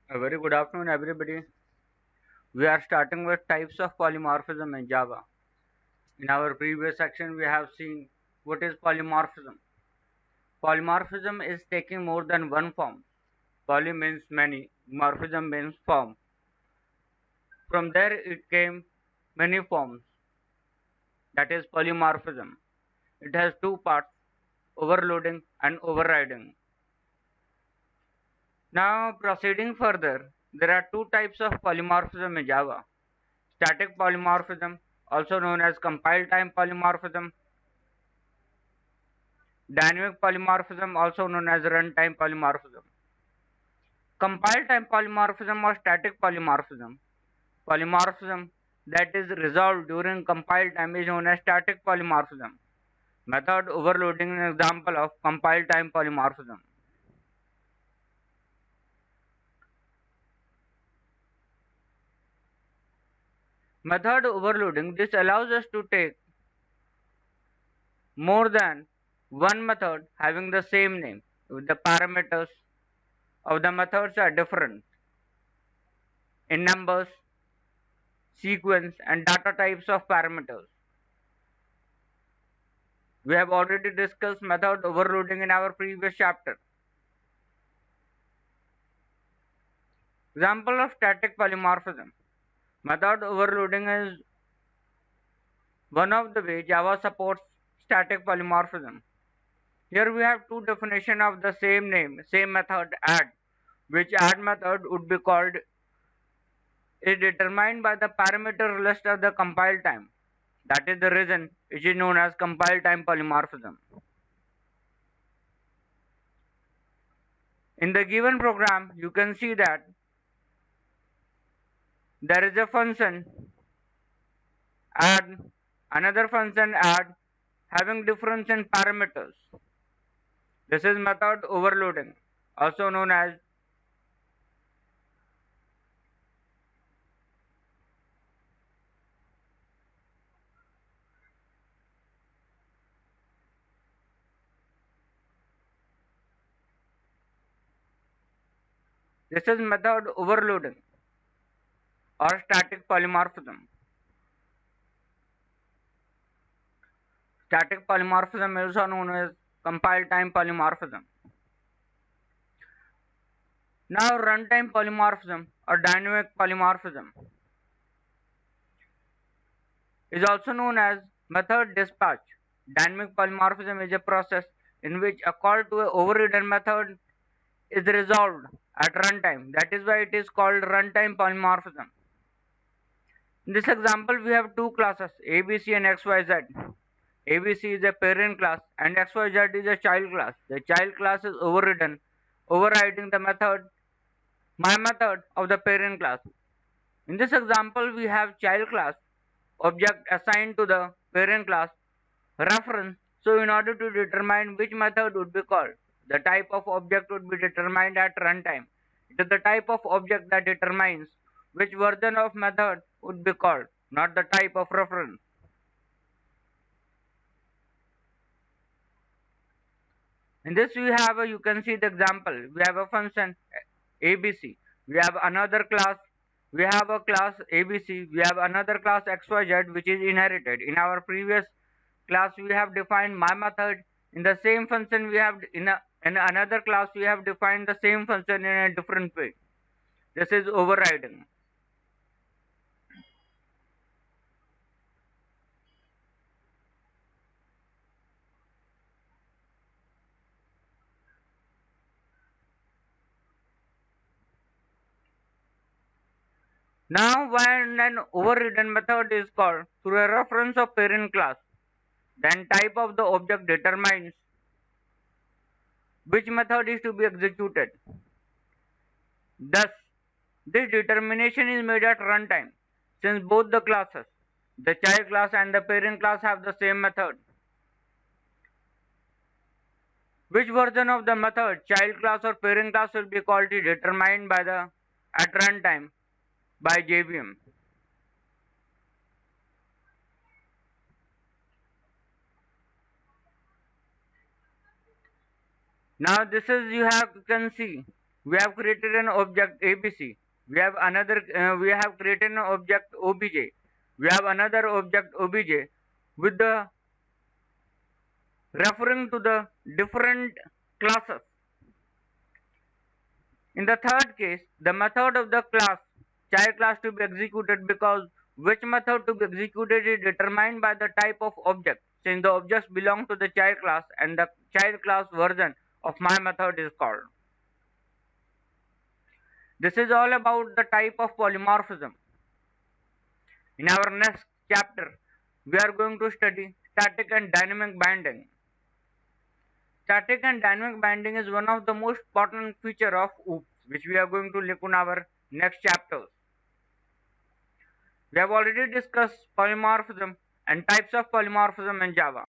A very good afternoon, everybody. We are starting with types of polymorphism in Java. In our previous section, we have seen what is polymorphism. Polymorphism is taking more than one form. Poly means many, morphism means form. From there, it came many forms. That is polymorphism. It has two parts, overloading and overriding. Now, proceeding further, there are two types of polymorphism in Java. Static polymorphism, also known as compile time polymorphism, dynamic polymorphism, also known as runtime polymorphism. Compile time polymorphism or static polymorphism. Polymorphism that is resolved during compile time is known as static polymorphism. Method overloading is an example of compile time polymorphism. Method overloading, this allows us to take more than one method having the same name if the parameters of the methods are different in numbers, sequence, and data types of parameters. We have already discussed method overloading in our previous chapter. Example of static polymorphism. Method overloading is one of the way Java supports static polymorphism. Here we have two definitions of the same name, same method add, which add method would be called is determined by the parameter list of the compile time. That is the reason which is known as compile time polymorphism. In the given program, you can see that there is a function add, another function add having difference in parameters. This is method overloading, also known as this is method overloading or static polymorphism. Static polymorphism is also known as compile time polymorphism. Now runtime polymorphism or dynamic polymorphism is also known as method dispatch. Dynamic polymorphism is a process in which a call to an overridden method is resolved at runtime. That is why it is called runtime polymorphism. In this example, we have two classes, ABC and XYZ. ABC is a parent class and XYZ is a child class. The child class is overridden, overriding the method, my method of the parent class. In this example, we have child class object assigned to the parent class reference. So in order to determine which method would be called, the type of object would be determined at runtime. It is the type of object that determines which version of method would be called, not the type of reference. In this we have you can see the example. We have a function ABC. We have another class. We have a class ABC. We have another class XYZ which is inherited. In our previous class we have defined my method. In the same function we have in another class we have defined the same function in a different way. This is overriding. Now when an overridden method is called through a reference of parent class, then type of the object determines which method is to be executed. Thus, this determination is made at runtime, since both the classes, the child class and the parent class, have the same method. Which version of the method, child class or parent class, will be called is determined by the at runtime by JVM. Now this is you can see we have created an object ABC. We have another. We have created an object OBJ. We have another object OBJ with the referring to the different classes. In the third case, the method of the class child class to be executed, because which method to be executed is determined by the type of object, since the objects belong to the child class and the child class version of my method is called. This is all about the type of polymorphism. In our next chapter, we are going to study static and dynamic binding. Static and dynamic binding is one of the most important feature of OOPS, which we are going to look in our next chapters. We have already discussed polymorphism and types of polymorphism in Java.